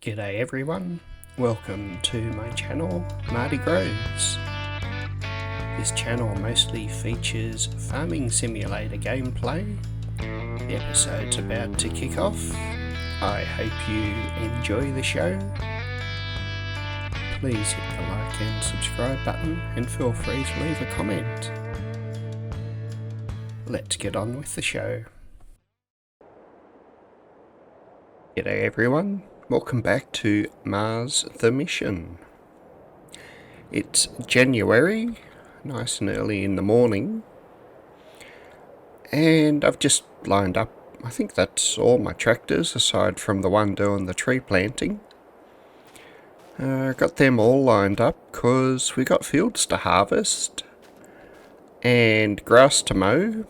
G'day everyone, welcome to my channel, MartyGrows. This channel mostly features farming simulator gameplay. The episode's about to kick off. I hope you enjoy the show. Please hit the like and subscribe button and feel free to leave a comment. Let's get on with the show. G'day everyone. Welcome back to Mars the Mission. It's January, nice and early in the morning, and I've just lined up, I think that's all my tractors aside from the one doing the tree planting. Got them all lined up because we got fields to harvest and grass to mow,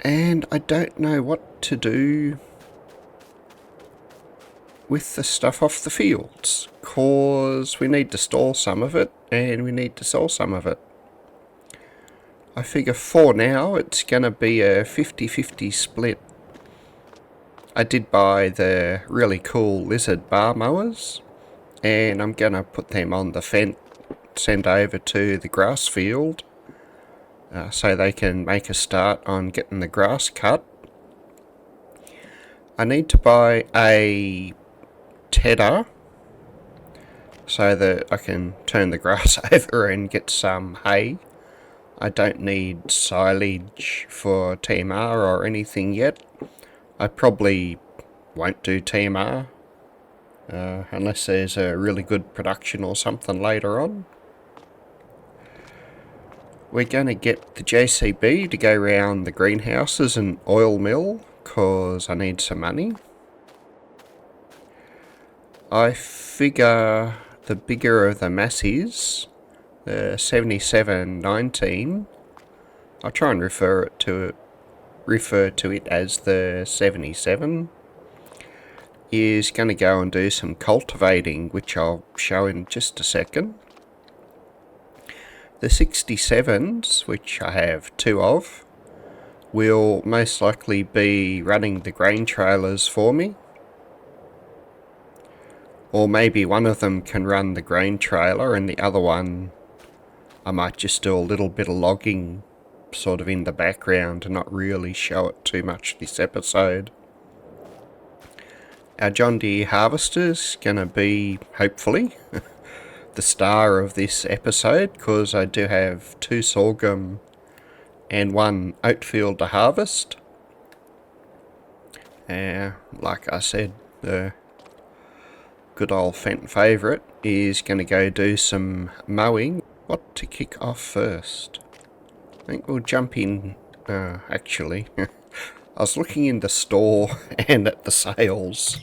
and I don't know what to do with the stuff off the fields, cause we need to store some of it and we need to sell some of it. I figure for now it's gonna be a 50-50 split. I did buy the really cool lizard bar mowers and I'm gonna put them on the fence, send over to the grass field so they can make a start on getting the grass cut. I need to buy a tedder so that I can turn the grass over and get some hay. I don't need silage for TMR or anything yet. I probably won't do TMR unless there's a really good production or something later on. We're going to get the JCB to go round the greenhouses and oil mill cause I need some money. I figure the bigger of the mass is, the 7719, I'll try and refer to it as the 77, is going to go and do some cultivating, which I'll show in just a second. The 67s, which I have two of, will most likely be running the grain trailers for me. Or maybe one of them can run the grain trailer and the other one I might just do a little bit of logging sort of in the background and not really show it too much this episode. Our John Deere harvester's going to be, hopefully, the star of this episode because I do have 2 sorghum and 1 oat field to harvest. Like I said, the good old Fenton favourite is going to go do some mowing. What to kick off first? I think we'll jump in, actually, I was looking in the store and at the sales.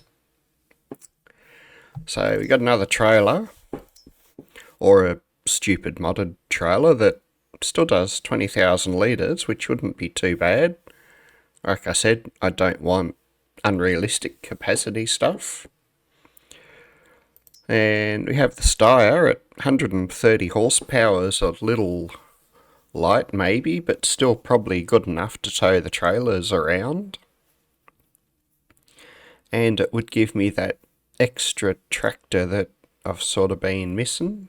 So we got another trailer, or a stupid modded trailer that still does 20,000 litres, which wouldn't be too bad. Like I said, I don't want unrealistic capacity stuff. And we have the Steyr at 130 horsepower, is a little light maybe, but still probably good enough to tow the trailers around. And it would give me that extra tractor that I've sort of been missing.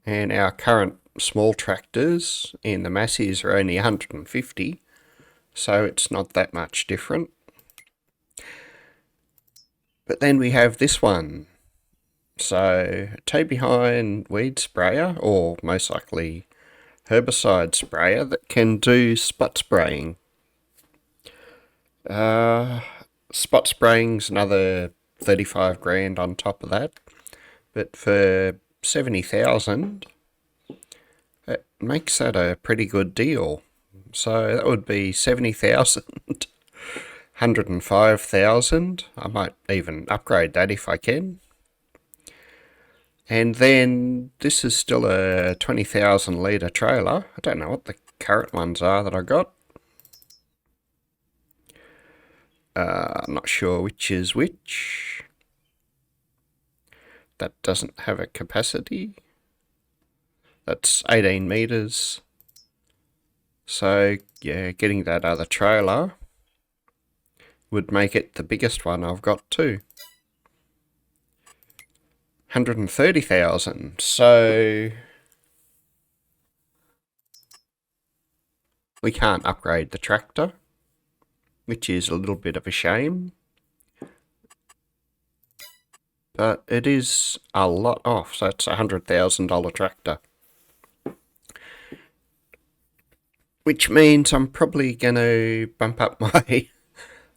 And our current small tractors in the Massies are only 150, so it's not that much different. But then we have this one. So, tow behind weed sprayer, or most likely herbicide sprayer, that can do spot spraying. Spot spraying's another 35 grand on top of that. But for 70,000, it makes that a pretty good deal. So that would be 70,000. 105,000. I might even upgrade that if I can. And then this is still a 20,000 litre trailer. I don't know what the current ones are that I got. I'm not sure which is which. That doesn't have a capacity. That's 18 metres. So yeah, getting that other trailer would make it the biggest one I've got too. 130,000. So we can't upgrade the tractor, which is a little bit of a shame. But it is a lot off, so it's a $100,000 tractor. Which means I'm probably going to bump up my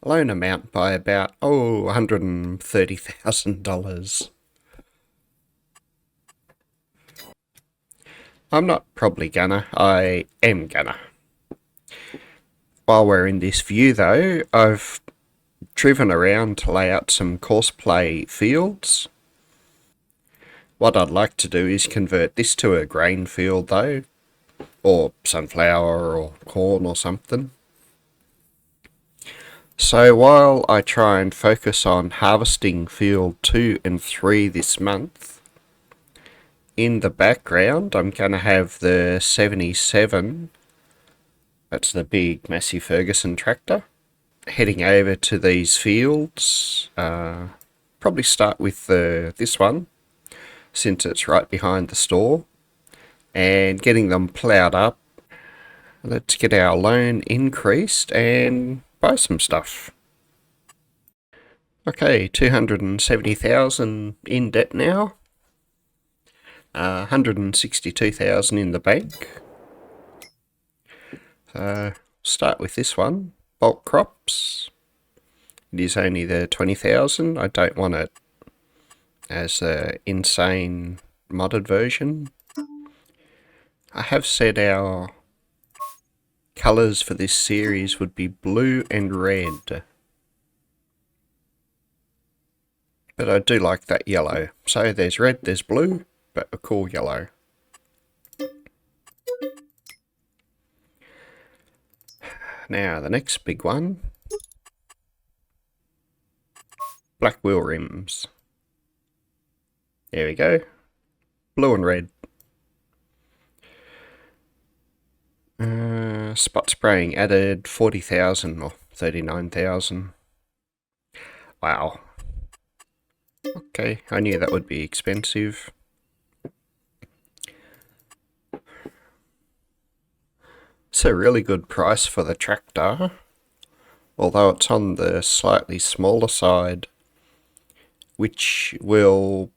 loan amount by about, $130,000. I'm not probably gonna, I am gonna. While we're in this view though, I've driven around to lay out some courseplay fields. What I'd like to do is convert this to a grain field though, or sunflower or corn or something. So while I try and focus on harvesting field 2 and 3 this month, in the background I'm going to have the 77, that's the big massive Ferguson tractor, heading over to these fields. Probably start with this one, since it's right behind the store, and getting them ploughed up. Let's get our loan increased and buy some stuff. Okay, 270,000 in debt now. 162,000 in the bank. So start with this one, bulk crops. It is only the 20,000. I don't want it as an insane modded version. I have said our colours for this series would be blue and red, but I do like that yellow. So there's red, there's blue, but a cool yellow. Now the next big one, black wheel rims. There we go, blue and red. Spot spraying added 40,000 or 39,000. Wow. Okay, I knew that would be expensive. It's a really good price for the tractor, although it's on the slightly smaller side, which will...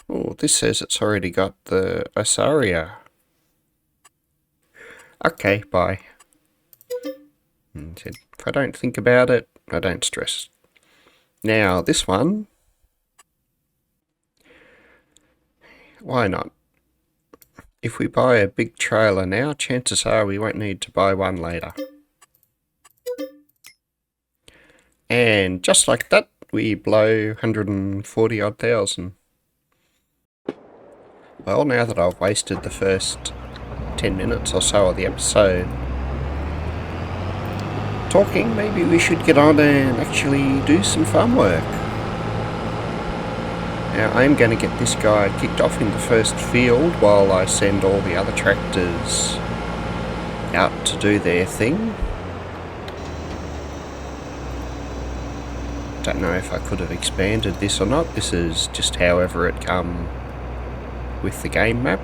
Oh, this says it's already got the Osaria. Okay, bye. If I don't think about it, I don't stress. Now, this one... Why not? If we buy a big trailer now, chances are we won't need to buy one later. And just like that, we blow 140 odd thousand. Well, now that I've wasted the first 10 minutes or so of the episode talking, maybe we should get on and actually do some farm work. Now, I'm going to get this guy kicked off in the first field while I send all the other tractors out to do their thing. Don't know if I could have expanded this or not. This is just however it come with the game map.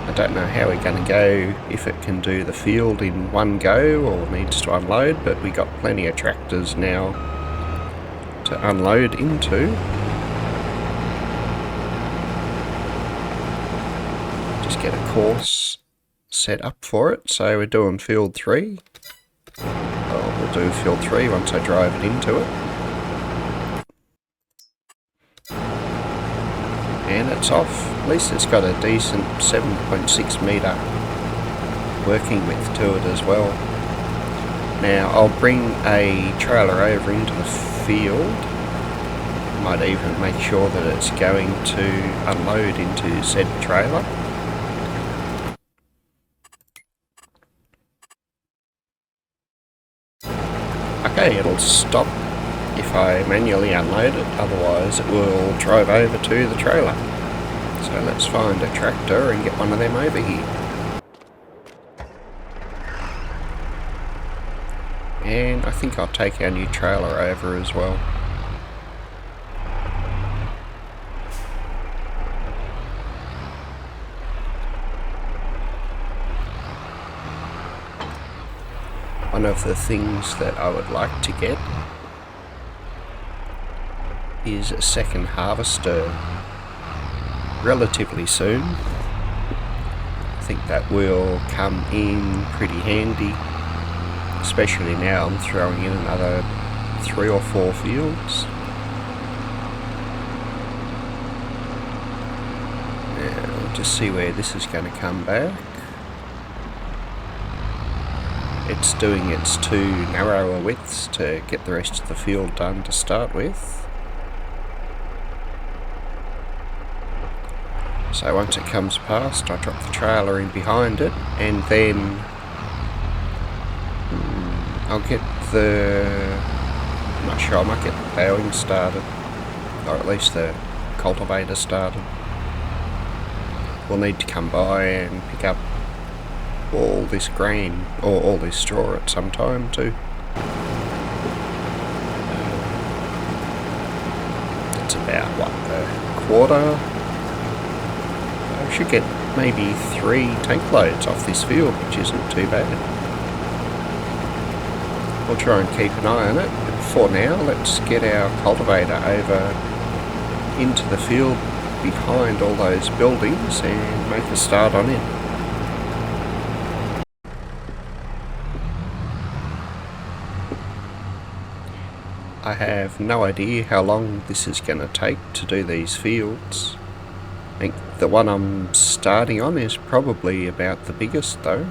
I don't know how we're going to go, if it can do the field in one go or needs to unload, but we got plenty of tractors now to unload into. Just get a course set up for it. So we're doing field 3. Well, we'll do field 3 once I drive it into it. And it's off. At least it's got a decent 7.6 metre working width to it as well. Now I'll bring a trailer over into the field. Might even make sure that it's going to unload into said trailer. Okay, it'll stop if I manually unload it, otherwise it will drive over to the trailer. So let's find a tractor and get one of them over here. And I think I'll take our new trailer over as well. One of the things that I would like to get is a second harvester relatively soon. I think that will come in pretty handy, especially now I'm throwing in another 3 or 4 fields. Now we'll just see where this is going to come back. It's doing its 2 narrower widths to get the rest of the field done to start with. So once it comes past, I drop the trailer in behind it, and then I'll get I'm not sure, I might get the ploughing started, or at least the cultivator started. We'll need to come by and pick up all this grain, or all this straw at some time too. It's about, what, a quarter? I should get maybe 3 tank loads off this field, which isn't too bad. We'll try and keep an eye on it, but for now let's get our cultivator over into the field behind all those buildings and make a start on it. I have no idea how long this is going to take to do these fields. I think the one I'm starting on is probably about the biggest though.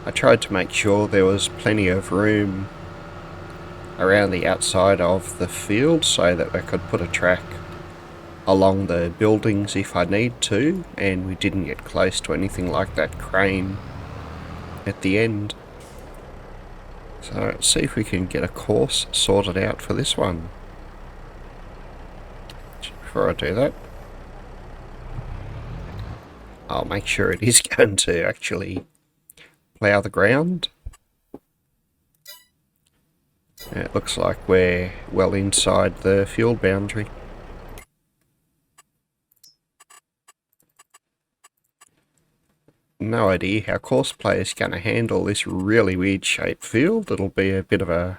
I tried to make sure there was plenty of room around the outside of the field so that I could put a track along the buildings if I need to, and we didn't get close to anything like that crane at the end. So let's see if we can get a course sorted out for this one. Before I do that, I'll make sure it is going to actually plough the ground. It looks like we're well inside the field boundary. No idea how Courseplay is going to handle this really weird shaped field. It'll be a bit of a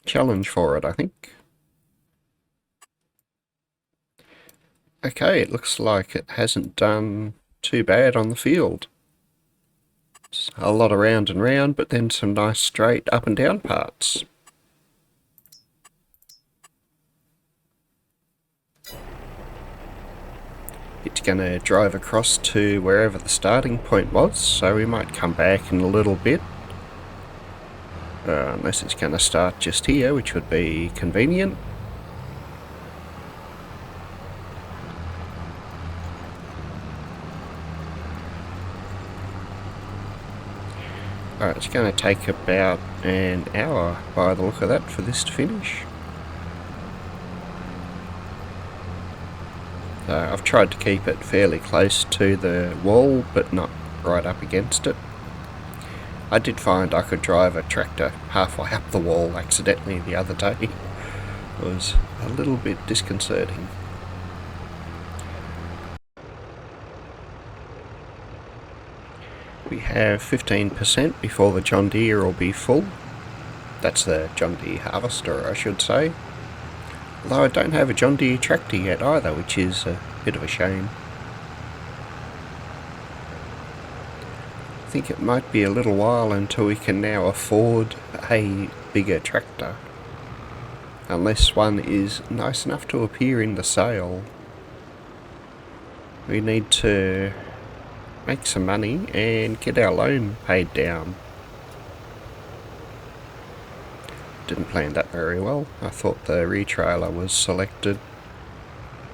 challenge for it, I think. Okay, it looks like it hasn't done too bad on the field. It's a lot of round and round, but then some nice straight up and down parts. It's going to drive across to wherever the starting point was, so we might come back in a little bit. Unless it's going to start just here, which would be convenient. Alright, it's going to take about an hour by the look of that for this to finish. I've tried to keep it fairly close to the wall, but not right up against it. I did find I could drive a tractor halfway up the wall accidentally the other day. It was a little bit disconcerting. We have 15% before the John Deere will be full. That's the John Deere harvester, I should say. Although I don't have a John Deere tractor yet either, which is a bit of a shame. I think it might be a little while until we can now afford a bigger tractor. Unless one is nice enough to appear in the sale. We need to make some money and get our loan paid down. Didn't plan that very well. I thought the retrailer was selected,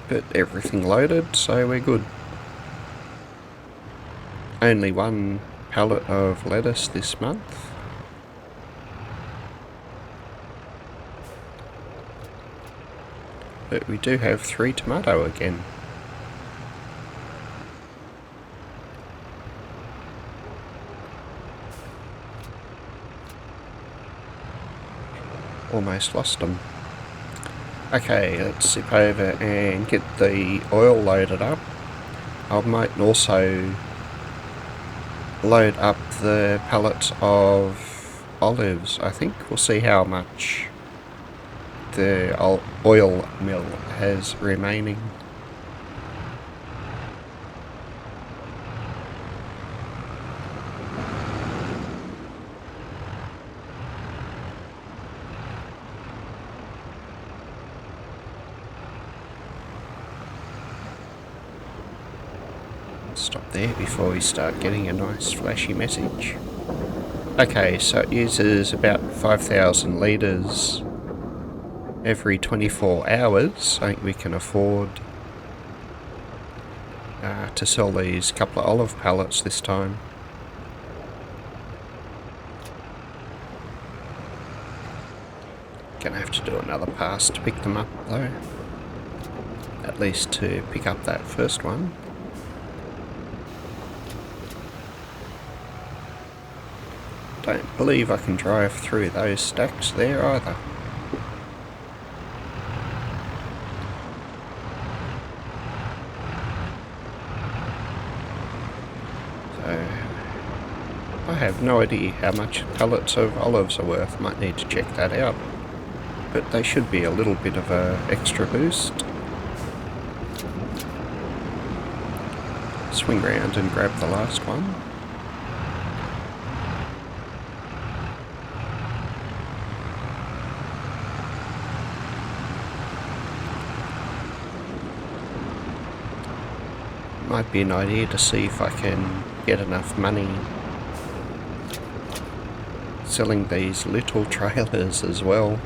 but everything loaded, so we're good. Only 1 pallet of lettuce this month. But we do have 3 tomato again. Almost lost them. Okay, let's zip over and get the oil loaded up. I might also load up the pallets of olives. I think we'll see how much the oil mill has remaining. Stop there before we start getting a nice flashy message. Okay, so it uses about 5,000 litres every 24 hours. I think we can afford to sell these couple of olive pallets this time. Gonna have to do another pass to pick them up though. At least to pick up that first one. Don't believe I can drive through those stacks there either. So, I have no idea how much pallets of olives are worth. Might need to check that out. But they should be a little bit of a extra boost. Swing round and grab the last one. Might be an idea to see if I can get enough money selling these little trailers as well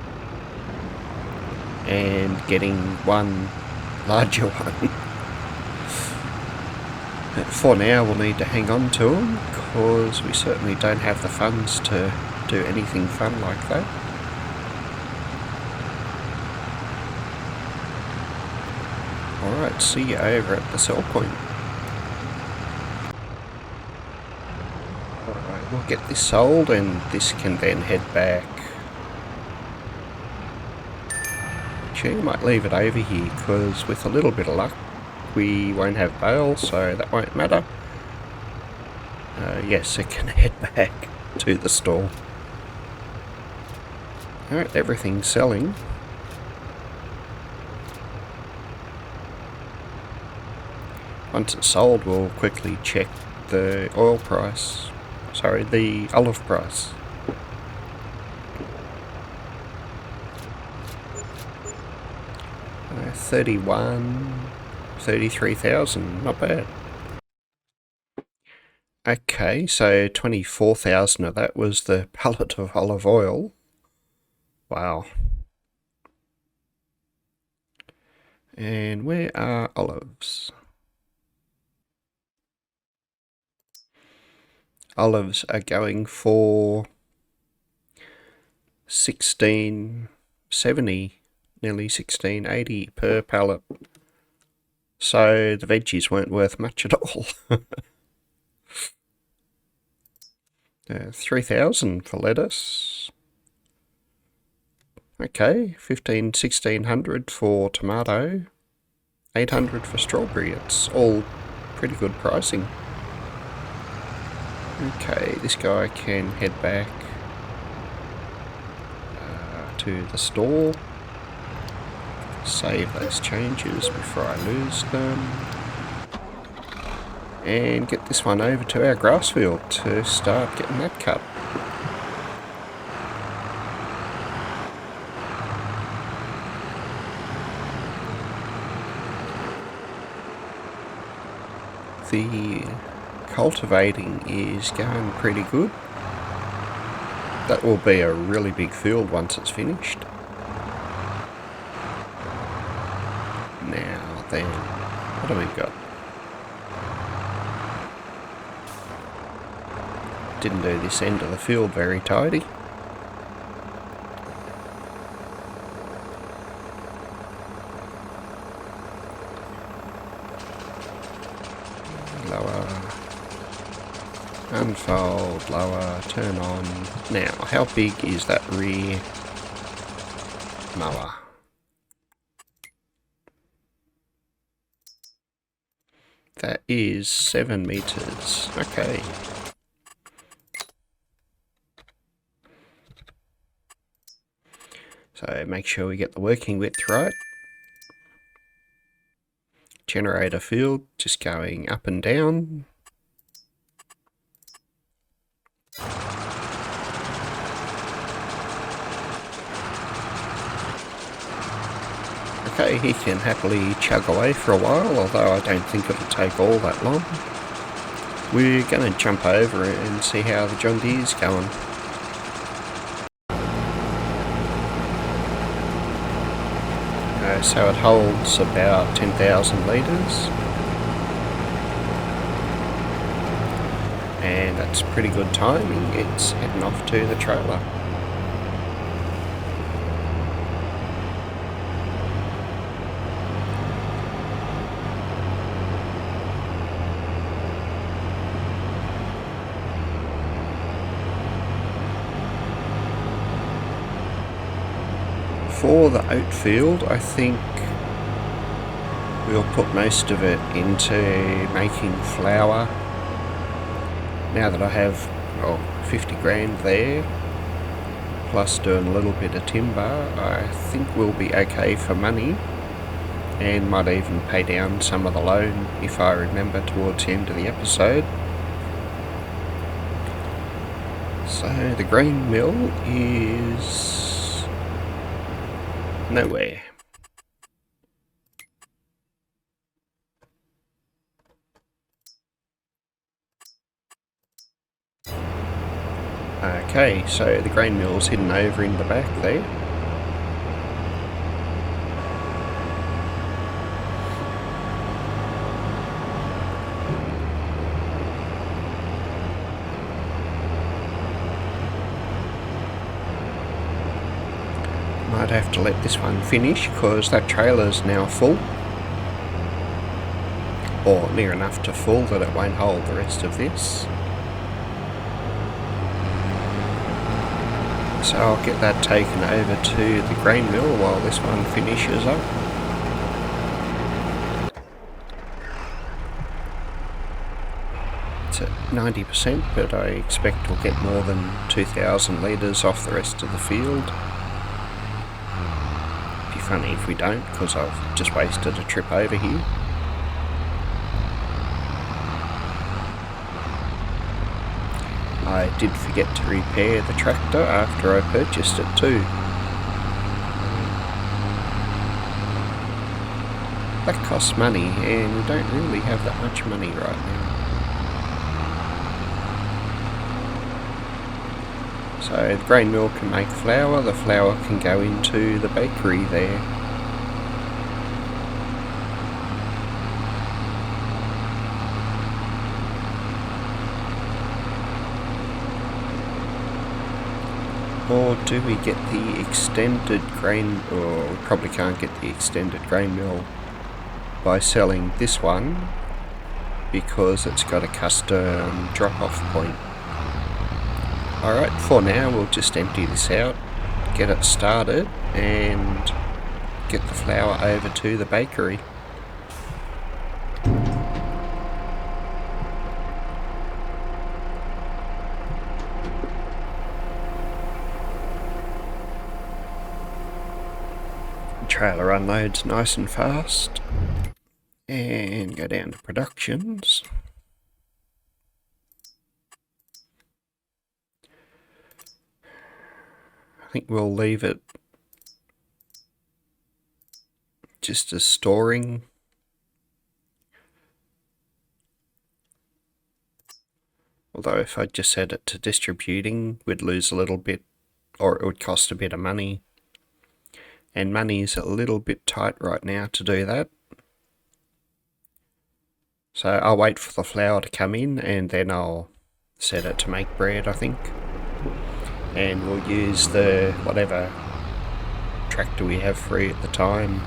and getting one larger one. But for now we'll need to hang on to them because we certainly don't have the funds to do anything fun like that. Alright, see you over at the sell point. Alright, we'll get this sold and this can then head back. Actually, I might leave it over here because with a little bit of luck we won't have bail, so that won't matter. Yes, it can head back to the store. Alright, everything's selling. Once it's sold, we'll quickly check the oil price. Sorry, the olive price. Uh, 33,000, not bad. Okay, so 24,000 of that was the pallet of olive oil. Wow. And where are olives? Olives are going for 16.70, nearly 16.80 per pallet. So the veggies weren't worth much at all. 3,000 for lettuce. Okay, 1600 for tomato. 800 for strawberry. It's all pretty good pricing. Okay, this guy can head back to the store. Save those changes before I lose them. And get this one over to our grass field to start getting that cut. The cultivating is going pretty good. That will be a really big field once it's finished. Now then, what do we got? Didn't do this end of the field very tidy. lower, unfold, lower, turn on. Now, how big is that rear mower? That is 7 meters. Okay. So make sure we get the working width right. Generator field just going up and down. Okay, he can happily chug away for a while, although I don't think it'll take all that long. We're going to jump over and see how the John Deere's going. So it holds about 10,000 litres. And that's pretty good timing. It's heading off to the trailer. For the oat field, I think we'll put most of it into making flour. Now that I have 50 grand there, plus doing a little bit of timber, I think we'll be okay for money, and might even pay down some of the loan if I remember towards the end of the episode. So the grain mill is nowhere. Okay, so the grain mill's hidden over in the back there. Might have to let this one finish because that trailer's now full, or near enough to full that it won't hold the rest of this. So I'll get that taken over to the grain mill while this one finishes up. It's at 90%, but I expect we'll get more than 2,000 litres off the rest of the field. Be funny if we don't, because I've just wasted a trip over here. I did forget to repair the tractor after I purchased it too. That costs money, and we don't really have that much money right now. So the grain mill can make flour, the flour can go into the bakery there. Or do we get the extended grain, or we probably can't get the extended grain mill by selling this one because it's got a custom drop-off point. Alright, for now we'll just empty this out, get it started and get the flour over to the bakery. Trailer unloads nice and fast, and go down to productions. I think we'll leave it just as storing. Although if I just set it to distributing, we'd lose a little bit, or it would cost a bit of money. And money's a little bit tight right now to do that. So I'll wait for the flour to come in and then I'll set it to make bread, I think. And we'll use the whatever tractor we have free at the time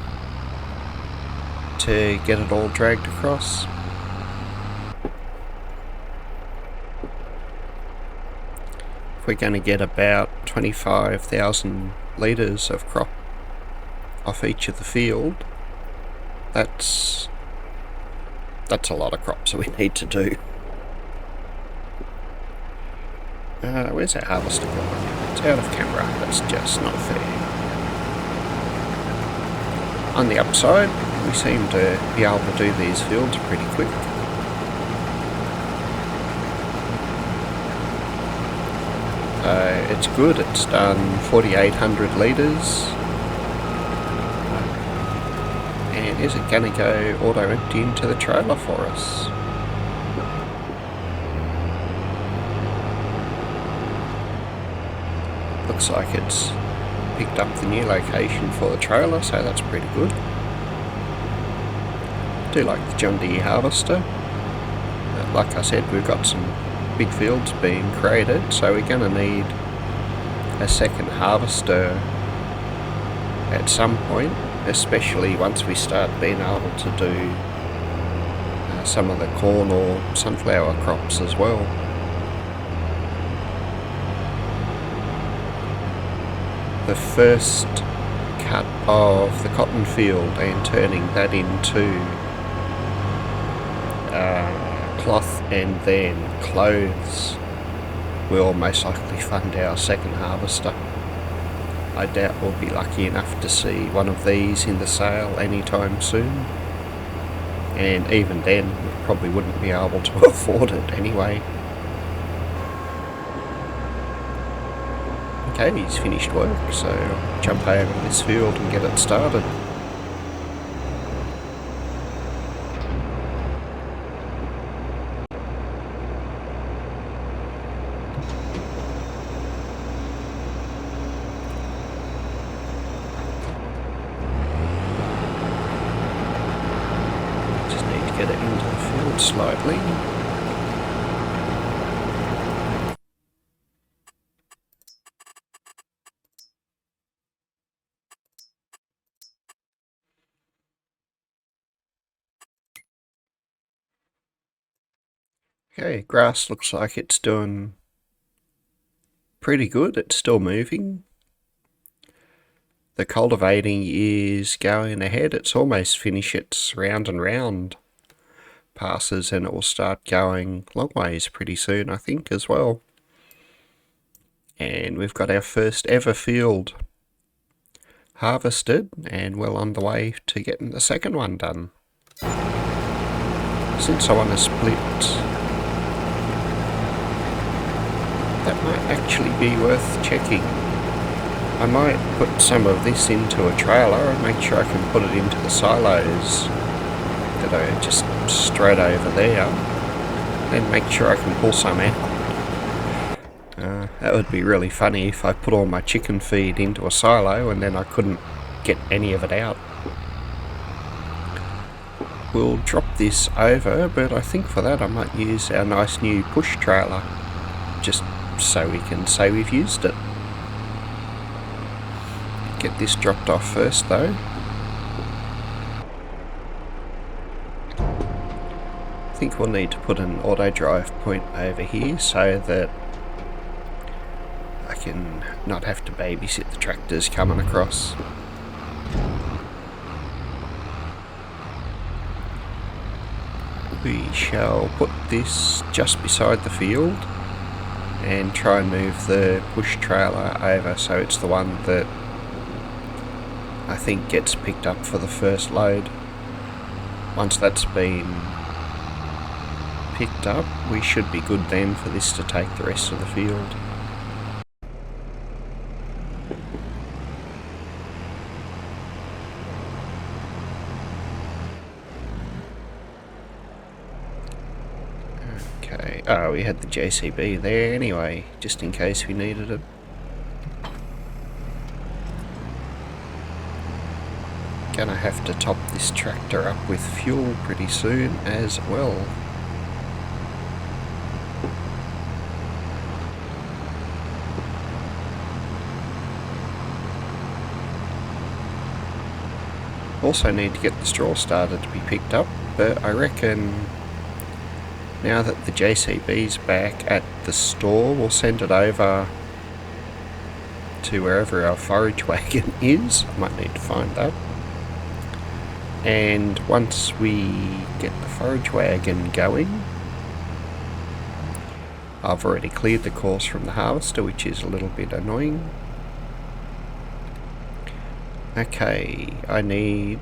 to get it all dragged across. we're going to get about 25,000 litres of crop off each of the field. That's a lot of crops that we need to do. Where's our harvester gone? It's out of camera. That's just not fair. On the upside, we seem to be able to do these fields pretty quick. It's good. It's done 4,800 litres. And is it going to go auto-empty into the trailer for us? Looks like it's picked up the new location for the trailer, so that's pretty good. I do like the John Deere harvester. Like I said, we've got some big fields being created, so we're going to need a second harvester at some point, especially once we start being able to do some of the corn or sunflower crops as well. The first cut of the cotton field and turning that into cloth and then clothes will most likely fund our second harvester. I doubt we'll be lucky enough to see one of these in the sale anytime soon, and even then we probably wouldn't be able to afford it anyway. Okay, he's finished work, so I'll jump over to this field and get it started. Just need to get it into the field slightly. Okay, grass looks like it's doing pretty good. It's still moving. The cultivating is going ahead. It's almost finished its round and round passes, and it will start going long ways pretty soon, I think, as well. And we've got our first ever field harvested, and well on the way to getting the second one done. Since I want to split, that might actually be worth checking. I might put some of this into a trailer and make sure I can put it into the silos that are just straight over there, then make sure I can pull some out. That would be really funny if I put all my chicken feed into a silo and then I couldn't get any of it out. We'll drop this over, but I think for that I might use our nice new push trailer, just so we can say we've used it. Get this dropped off first though. I think we'll need to put an auto drive point over here so that I can not have to babysit the tractors coming across. We shall put this just beside the field and try and move the push trailer over so it's the one that I think gets picked up for the first load. Once that's been picked up, we should be good then for this to take the rest of the field. Okay, oh, we had the JCB there anyway, just in case we needed it. Gonna have to top this tractor up with fuel pretty soon as well. Also need to get the straw started to be picked up, but I reckon Now that the JCB's back at the store, we'll send it over to wherever our forage wagon is. I might need to find that. And once we get the forage wagon going, I've already cleared the course from the harvester, which is a little bit annoying. Okay, I need...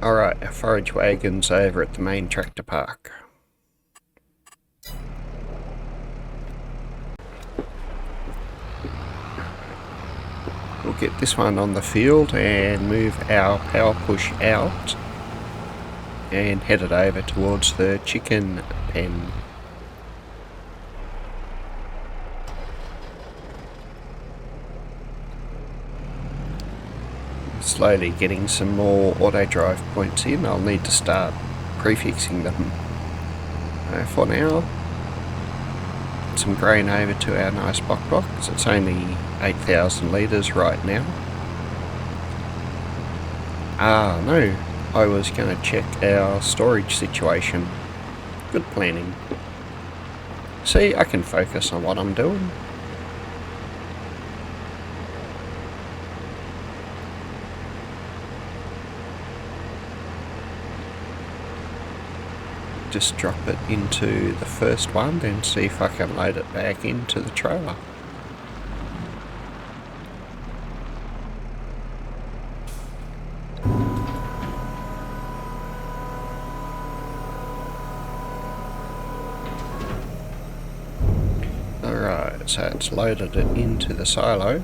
Alright, our forage wagon's over at the main tractor park. We'll get this one on the field and move our power push out and head it over towards the chicken pen. Slowly getting some more auto drive points in. I'll need to start prefixing them. For now, some grain over to our nice box. It's only 8,000 litres right now. No, I was going to check our storage situation. Good planning. See, I can focus on what I'm doing. Just drop it into the first one, then see if I can load it back into the trailer. Alright, so it's loaded it into the silo.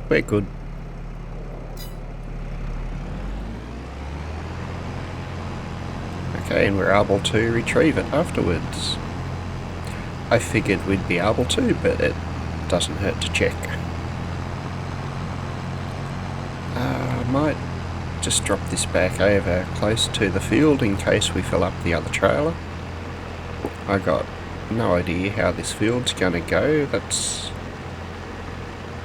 We're good. Okay, and we're able to retrieve it afterwards. I figured we'd be able to, but it doesn't hurt to check. I might just drop this back over close to the field in case we fill up the other trailer. I got no idea how this field's going to go. That's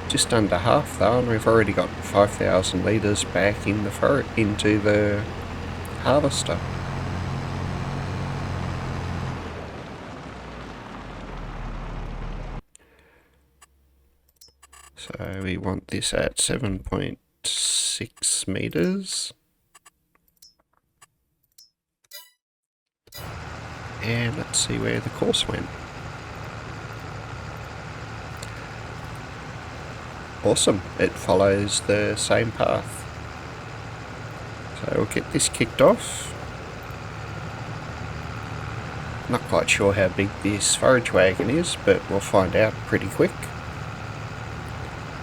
just under half though, and we've already got 5,000 litres back in the into the harvester. So we want this at 7.6 meters. And let's see where the course went. Awesome, it follows the same path. So we'll get this kicked off. Not quite sure how big this forage wagon is, but we'll find out pretty quick.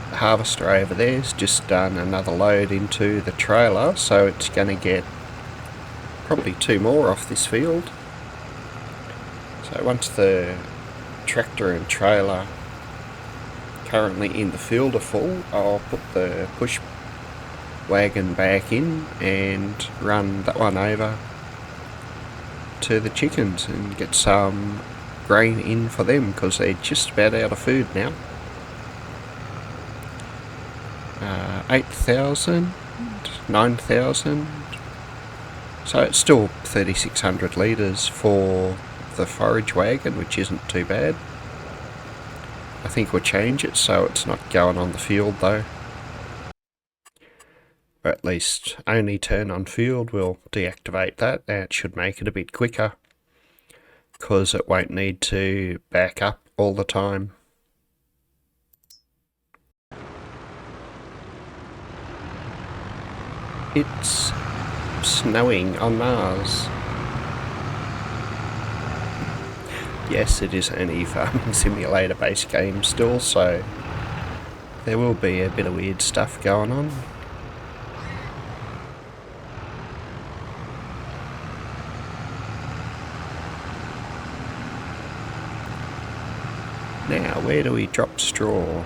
The harvester over there's just done another load into the trailer, so it's going to get probably 2 more off this field. So once the tractor and trailer currently in the field are full, I'll put the push wagon back in and run that one over to the chickens and get some grain in for them because they're just about out of food now. 8,000, 9,000, so it's still 3,600 litres for the forage wagon, which isn't too bad. I think we'll change it so it's not going on the field though. Or at least only turn on field. We'll deactivate that. That should make it a bit quicker because it won't need to back up all the time. It's snowing on Mars. Yes, it is only farming simulator based game still, so there will be a bit of weird stuff going on. Now, where do we drop straw?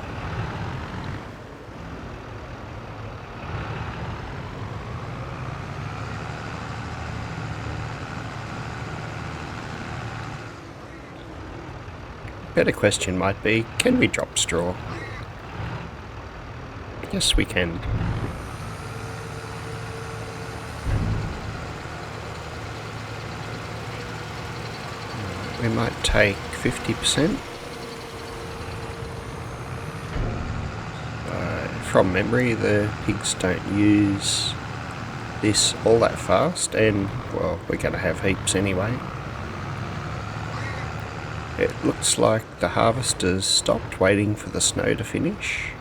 Better question might be, can we drop straw? Yes, we can. We might take 50%. From memory, the pigs don't use this all that fast, and well, we're going to have heaps anyway. It looks like the harvesters stopped waiting for the snow to finish,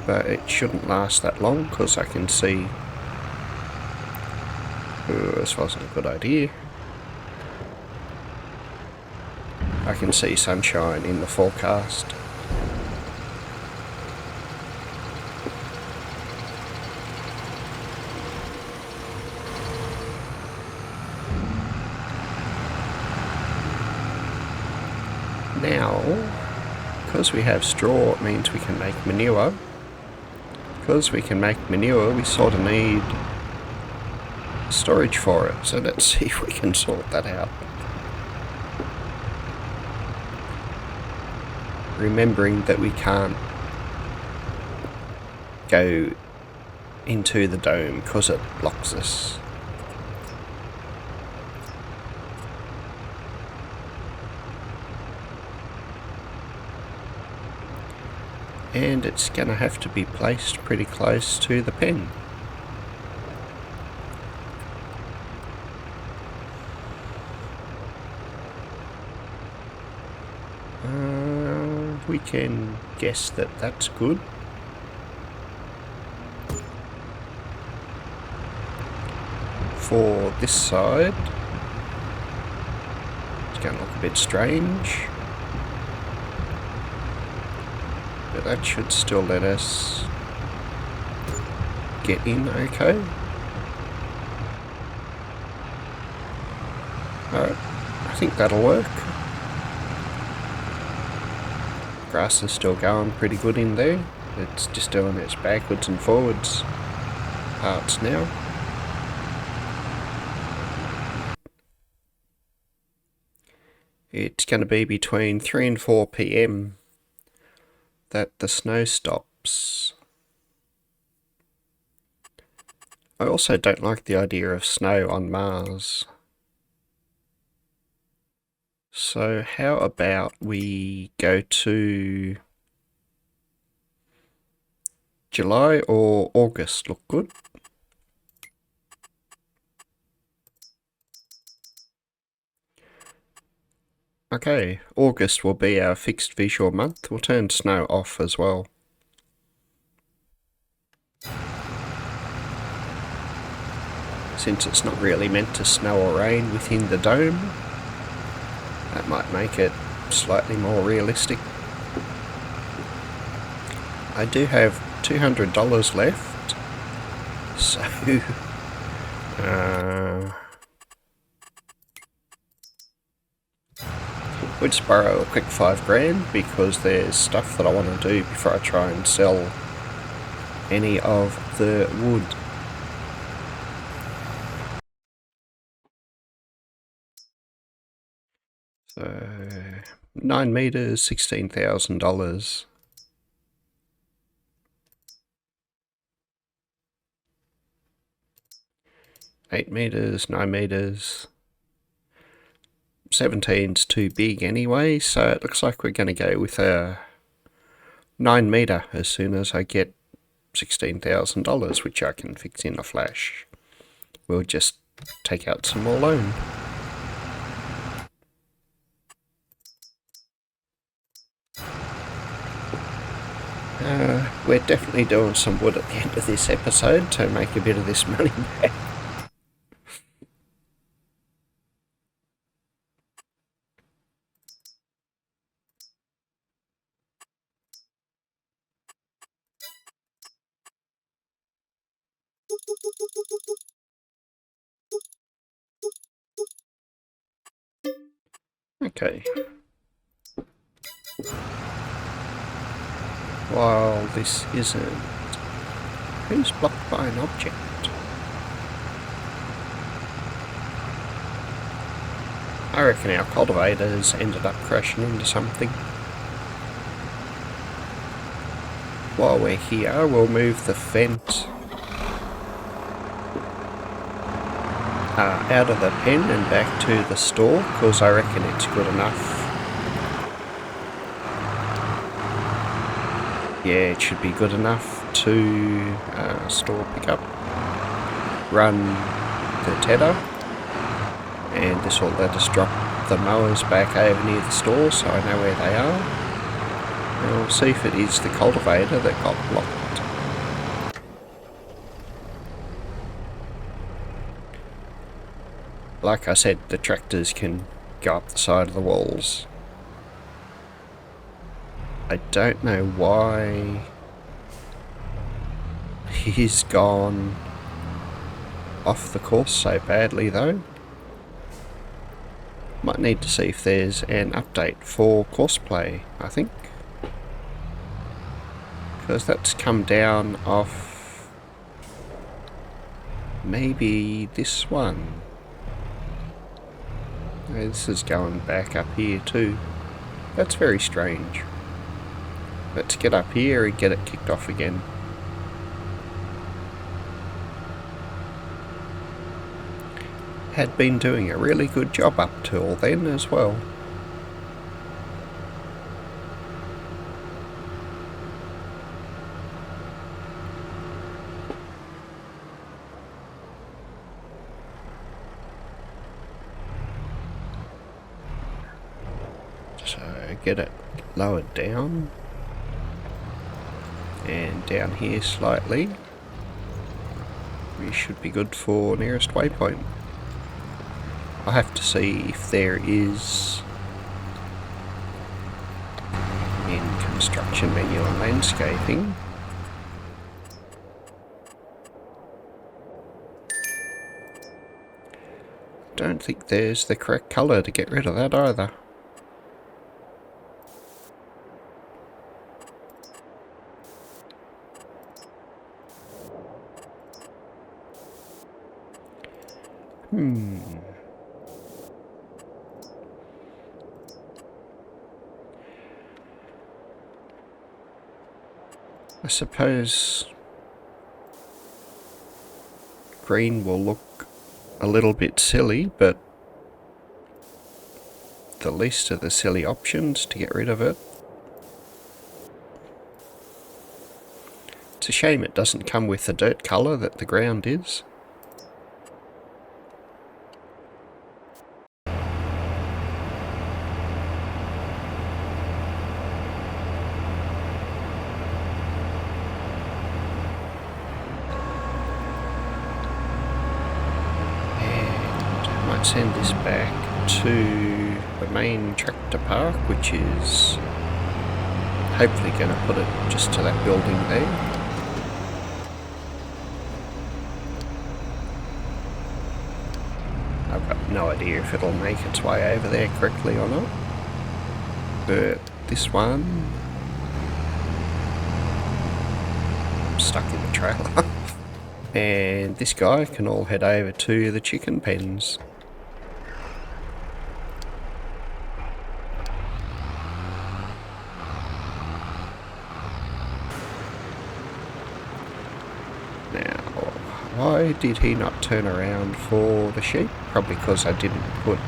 but it shouldn't last that long because I can see... Oh, this wasn't a good idea. I can see sunshine in the forecast. Now, because we have straw, it means we can make manure. Because we can make manure, we sort of need storage for it. So let's see if we can sort that out. Remembering that we can't go into the dome because it blocks us. And it's going to have to be placed pretty close to the pen. We can guess that that's good. For this side, it's going to look a bit strange. But that should still let us get in okay. Alright, I think that'll work. Grass is still going pretty good in there. It's just doing its backwards and forwards parts now. It's going to be between 3 and 4 PM that the snow stops. I also don't like the idea of snow on Mars. So how about we go to July or August? Look good. Okay, August will be our fixed visual month. We'll turn snow off as well. Since it's not really meant to snow or rain within the dome, that might make it slightly more realistic. I do have $200 left, so we'll just borrow a quick $5 because there's stuff that I want to do before I try and sell any of the wood. So 9 meters, $16,000. 8 meters, 9 meters. 17's too big anyway, so it looks like we're going to go with a 9 meter as soon as I get $16,000, which I can fix in a flash. We'll just take out some more loan. We're definitely doing some wood at the end of this episode to make a bit of this money back. Okay. While this isn't... Who's blocked by an object? I reckon our cultivators ended up crashing into something. While we're here, we'll move the fence out of the pen and back to the store, because I reckon it's good enough. Yeah, it should be good enough to store pickup, run the tedder, and this will let us drop the mowers back over near the store so I know where they are. And we'll see if it is the cultivator that got blocked. Like I said, the tractors can go up the side of the walls. I don't know why he's gone off the course so badly though. Might need to see if there's an update for courseplay, I think. Because that's come down off maybe this one. This is going back up here too. That's very strange. Let's get up here and get it kicked off again. Had been doing a really good job up till then as well. So get it lowered down and down here slightly. We should be good for nearest waypoint. I'll have to see if there is in construction menu and landscaping. Don't think there's the correct colour to get rid of that either. I suppose green will look a little bit silly, but the least of the silly options to get rid of it. It's a shame it doesn't come with the dirt colour that the ground is. Send this back to the main tractor park, which is hopefully going to put it just to that building there. I've got no idea if it'll make its way over there correctly or not, but this one, I'm stuck in the trailer. And this guy can all head over to the chicken pens. Why did he not turn around for the sheep? Probably because I didn't put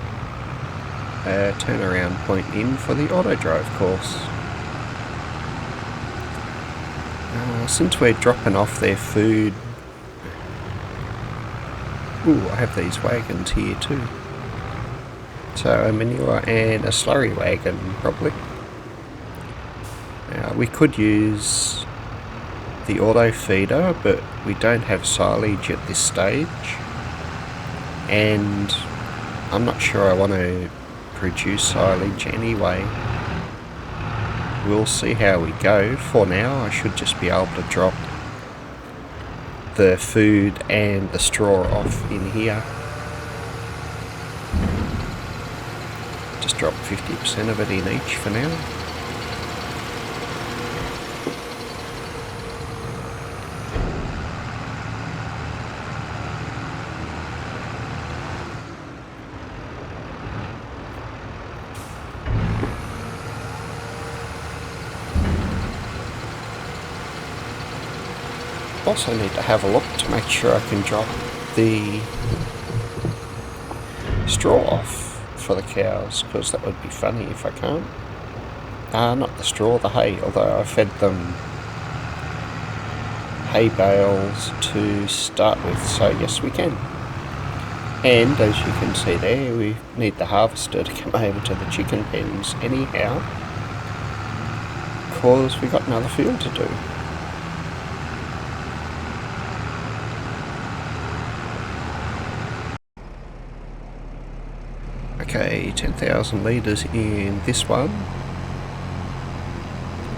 a turnaround point in for the auto drive course. Since we're dropping off their food... Ooh, I have these wagons here too. So a manure and a slurry wagon, probably. We could use the auto feeder, but we don't have silage at this stage, and I'm not sure I want to produce silage anyway. We'll see how we go. For now I should just be able to drop the food and the straw off in here. Just drop 50% of it in each for now. Also need to have a look to make sure I can drop the straw off for the cows, because that would be funny if I can't. Not the straw, the hay, although I fed them hay bales to start with, so yes we can. And as you can see there, we need the harvester to come over to the chicken pens anyhow, because we got another field to do. Okay, 10,000 litres in this one.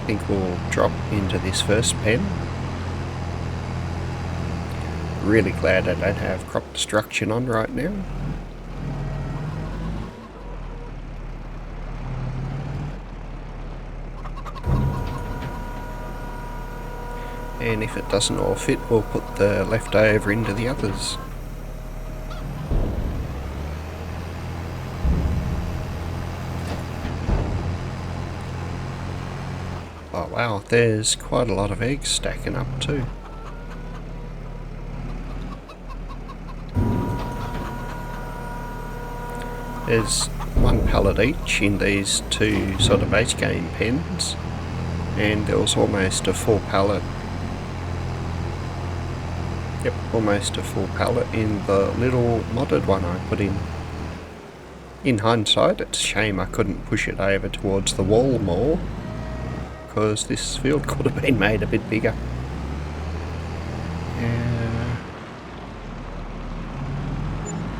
I think we'll drop into this first pen. Really glad I don't have crop destruction on right now. And if it doesn't all fit, we'll put the leftover into the others. Oh wow, there's quite a lot of eggs stacking up too. There's one pallet each in these two sort of base game pens, and there was almost a full pallet. Yep, almost a full pallet in the little modded one I put in. In hindsight, it's a shame I couldn't push it over towards the wall more, because this field could have been made a bit bigger.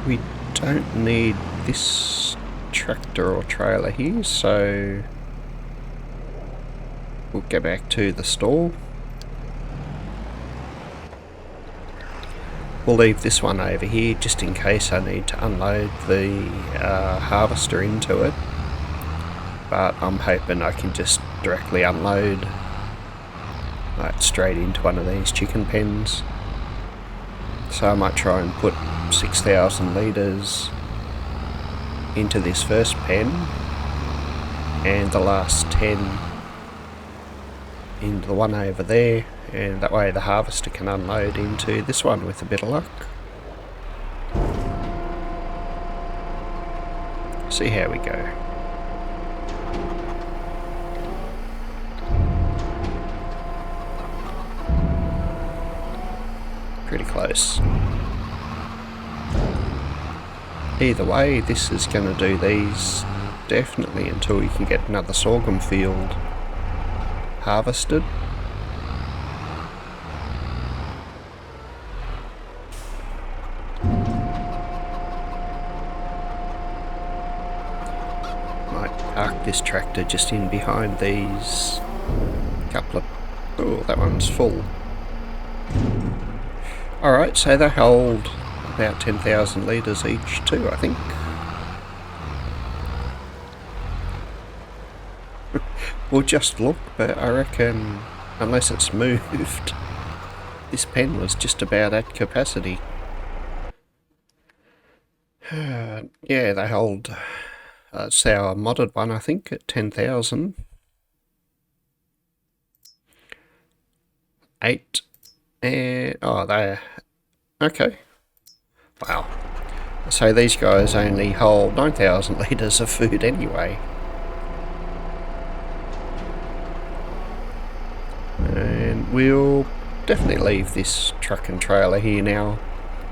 We don't need this tractor or trailer here, so we'll go back to the stall. We'll leave this one over here just in case I need to unload the harvester into it, but I'm hoping I can just directly unload straight into one of these chicken pens. So I might try and put 6,000 litres into this first pen and the last 10 into the one over there, and that way the harvester can unload into this one with a bit of luck. See how we go. Pretty close. Either way, this is going to do these definitely until we can get another sorghum field harvested. Might park this tractor just in behind these couple of... Oh, that one's full. Alright, so they hold about 10,000 litres each too, I think. We'll just look, but I reckon, unless it's moved, this pen was just about at capacity. Yeah, they hold, it's our modded one, I think, at 10,000. 8, and, oh, they're, okay. Wow. So these guys only hold 9,000 litres of food anyway. And we'll definitely leave this truck and trailer here now,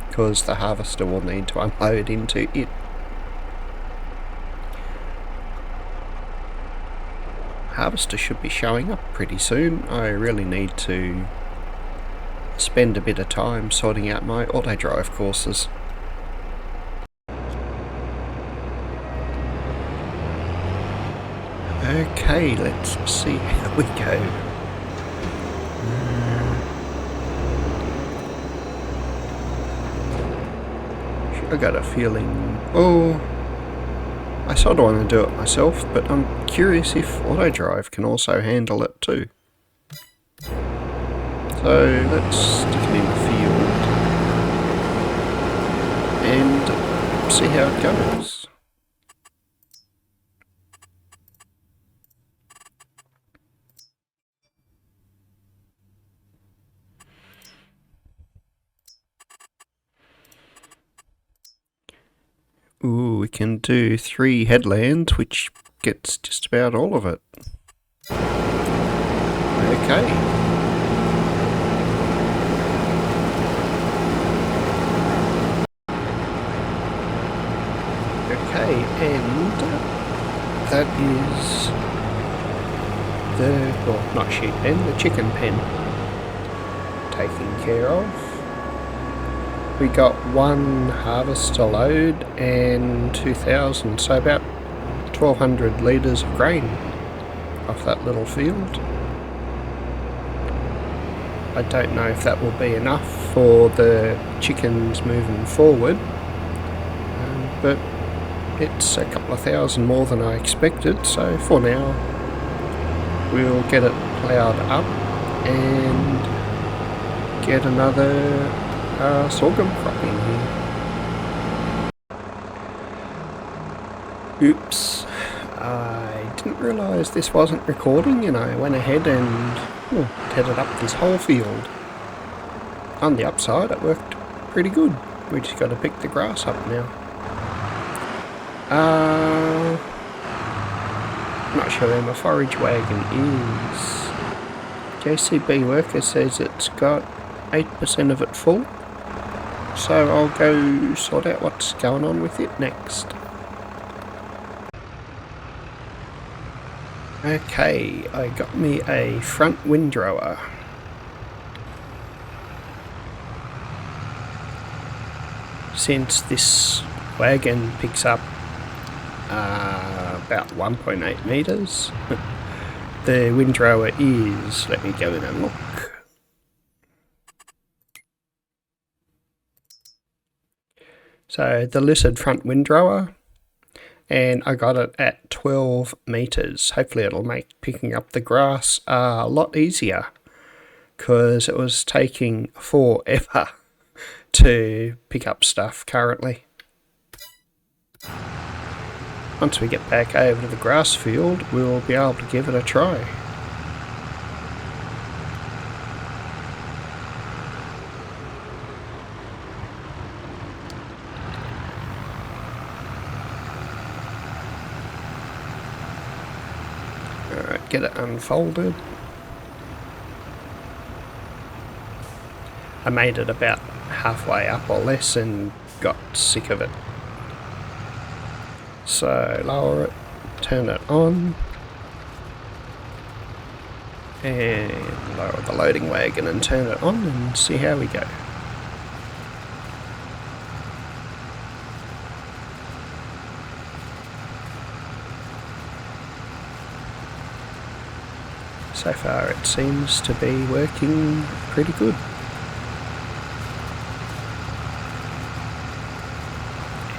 because the harvester will need to unload into it. Harvester should be showing up pretty soon. I really need to spend a bit of time sorting out my auto drive courses. Okay, let's see how we go. I got a feeling... Oh, I sort of want to do it myself, but I'm curious if auto drive can also handle it too. So let's stick it in the field and see how it goes. Ooh, we can do 3 headlands, which gets just about all of it. Okay. Okay, and that is the, well, not sheep pen, the chicken pen taken care of. We got 1 harvester load and 2,000, so about 1,200 litres of grain off that little field. I don't know if that will be enough for the chickens moving forward, but it's a couple of thousand more than I expected, so for now we'll get it ploughed up and get another sorghum crop in here. Oops, I didn't realise this wasn't recording, and I went ahead and headed up this whole field. On the upside, it worked pretty good. We just got to pick the grass up now. Not sure where my forage wagon is. JCB worker says it's got 8% of it full, so I'll go sort out what's going on with it next. Okay, I got me a front windrower. Since this wagon picks up about 1.8 metres, the windrower is, let me go in and look. So the listed front windrower, and I got it at 12 metres. Hopefully it'll make picking up the grass a lot easier, because it was taking forever to pick up stuff currently. Once we get back over to the grass field, we'll be able to give it a try. Alright, get it unfolded. I made it about halfway up or less and got sick of it. So lower it, turn it on, and lower the loading wagon and turn it on and see how we go. So far it seems to be working pretty good.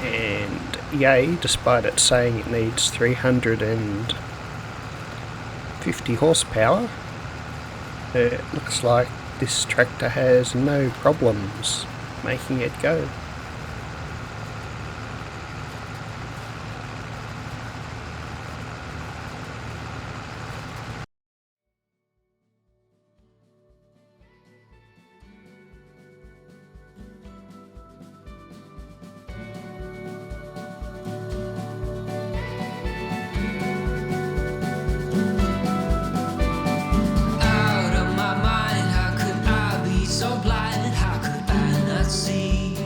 And yay, despite it saying it needs 350 horsepower, it looks like this tractor has no problems making it go. Out of my mind, how could I be so blind? How could I not see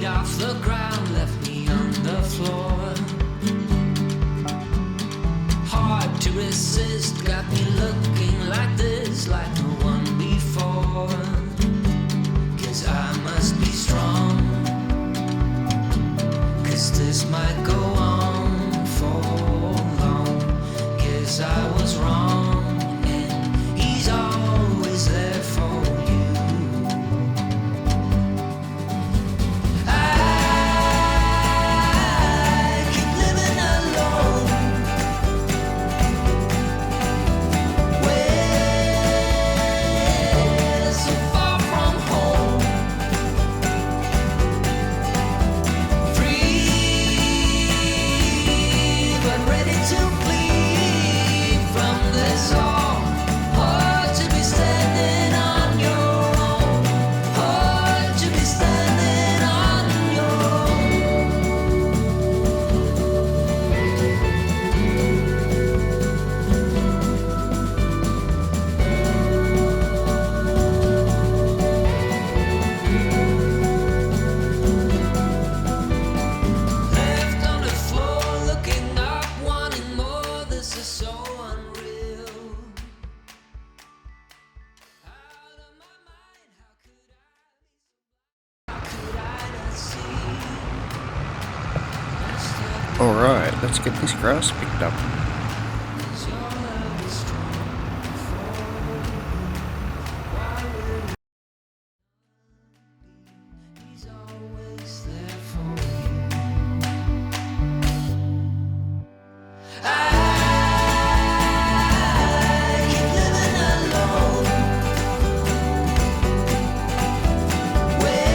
feet off the ground, left me on the floor. Hard to resist, got me looking like this, like no one before. 'Cause I must be strong, 'cause this might go on for long. Guess I was wrong, and he's always there for you. I keep living alone, way so far from home. Free, but ready to bleed from this all. Hard to be standing on your own. Hard to be standing on your own. Left on the floor, looking up, wanting more. This is so unreal. Out of my mind, how could I not see? Alright, let's get this grass picked up. Is your love is strong before? Why would he's always there for you? I keep living alone, way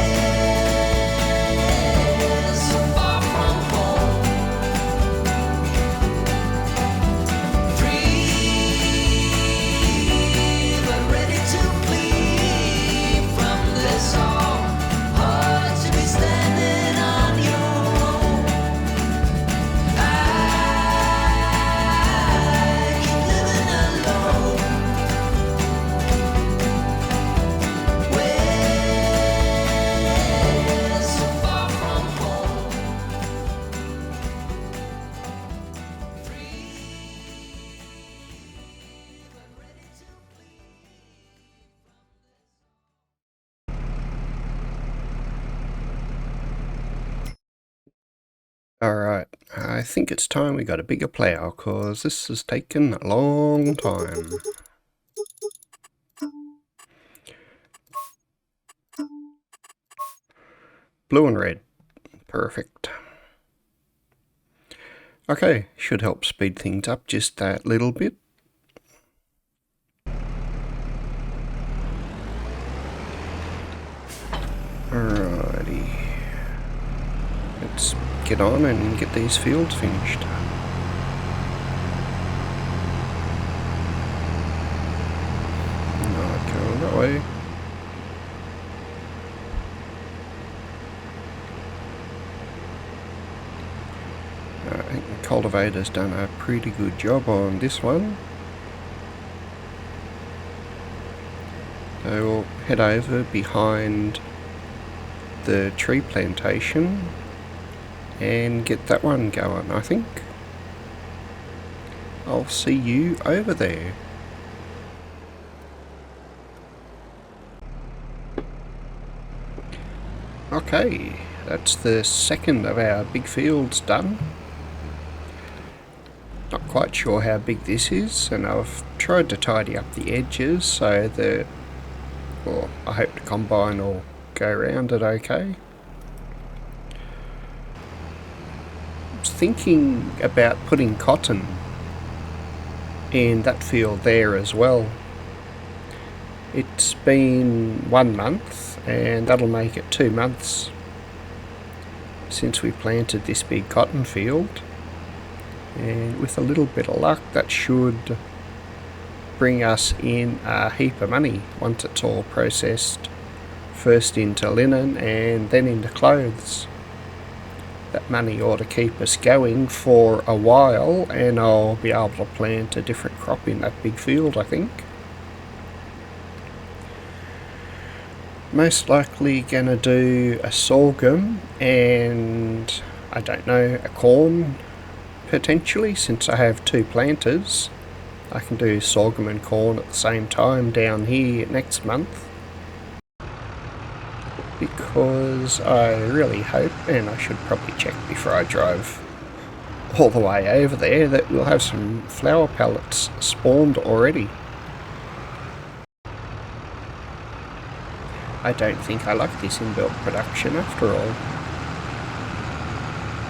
so far from home. Free, but ready to bleed from this all. Hard to be standing on your own. I keep living alone, way so far from home. Free, but ready to bleed. Alright, I think it's time we got a bigger plough, cause this has taken a long time. Blue and red. Perfect. Okay, should help speed things up just that little bit. Alrighty. Let's get on and get these fields finished. Not going that way. I think the cultivator's done a pretty good job on this one. So we'll head over behind the tree plantation and get that one going, I think. I'll see you over there. Okay, that's the second of our big fields done. Not quite sure how big this is, and I've tried to tidy up the edges so that, well, I hope the combine will go around it okay. I was thinking about putting cotton in that field there as well. It's been 1 month and that'll make it 2 months since we planted this big cotton field, and with a little bit of luck that should bring us in a heap of money once it's all processed, first into linen and then into clothes. That money ought to keep us going for a while, and I'll be able to plant a different crop in that big field, I think. Most likely gonna do a sorghum and I don't know, a corn potentially, since I have two planters. I can do sorghum and corn at the same time down here next month, because I really hope, and I should probably check before I drive all the way over there, that we'll have some flower pellets spawned already. I don't think I like this inbuilt production after all.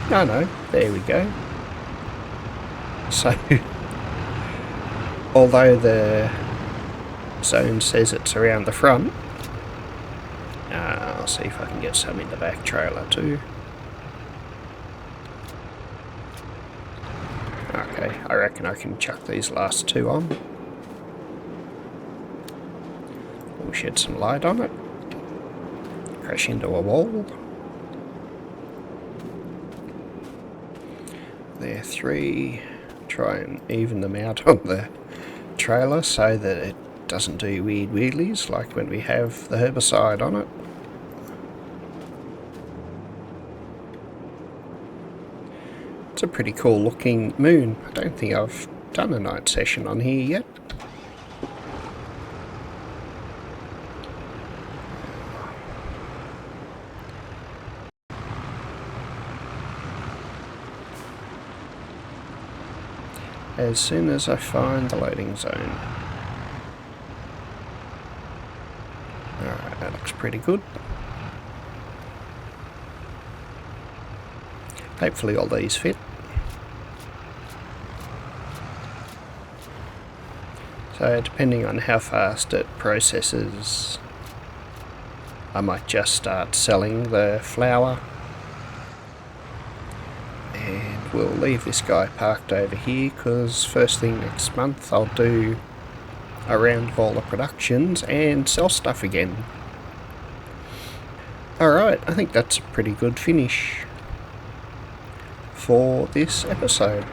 No, there we go. So, although the zone says it's around the front, I'll see if I can get some in the back trailer too. Okay, I reckon I can chuck these last two on. We'll shed some light on it. Crash into a wall. There, 3. Try and even them out on the trailer so that it doesn't do weird wheelies like when we have the herbicide on it. It's a pretty cool looking moon. I don't think I've done a night session on here yet. As soon as I find the loading zone. Alright, that looks pretty good. Hopefully all these fit. So depending on how fast it processes, I might just start selling the flour. And we'll leave this guy parked over here, because first thing next month I'll do a round of all the productions and sell stuff again. Alright, I think that's a pretty good finish for this episode.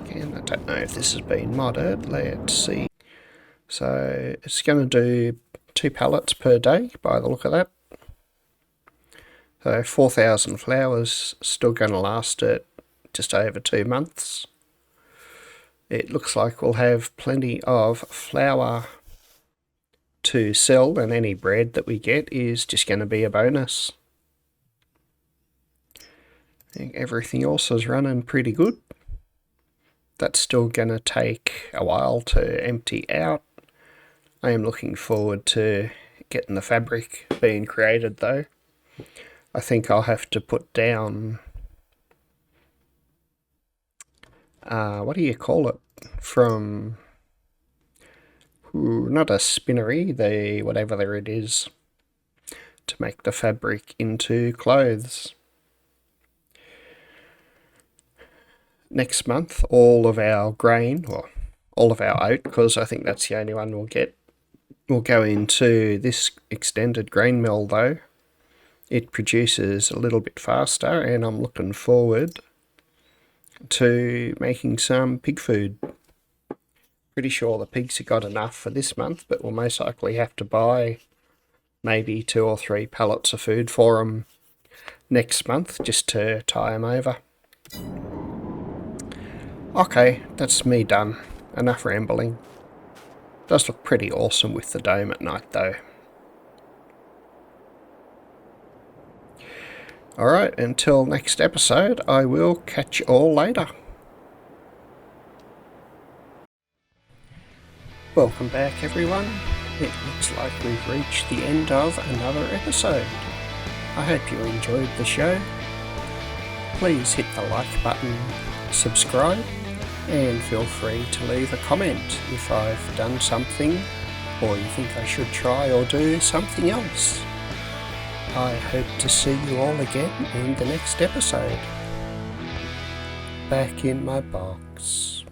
Again, I don't know if this has been modded. Let's see. So it's going to do 2 pallets per day by the look of that. So 4,000 flowers, still going to last it just over 2 months. It looks like we'll have plenty of flour to sell, and any bread that we get is just going to be a bonus. I think everything else is running pretty good. That's still going to take a while to empty out. I am looking forward to getting the fabric being created though. I think I'll have to put down, what do you call it, from, not a spinnery, whatever it is, to make the fabric into clothes. Next month, all of our grain, or all of our oat, because I think that's the only one we'll get, will go into this extended grain mill though. It produces a little bit faster, and I'm looking forward to making some pig food. Pretty sure the pigs have got enough for this month, but we'll most likely have to buy maybe 2 or 3 pallets of food for them next month just to tie them over. Okay, that's me done. Enough rambling. Does look pretty awesome with the dome at night though. Alright, until next episode, I will catch you all later. Welcome back everyone. It looks like we've reached the end of another episode. I hope you enjoyed the show. Please hit the like button, subscribe, and feel free to leave a comment if I've done something or you think I should try or do something else. I hope to see you all again in the next episode. Back in my box.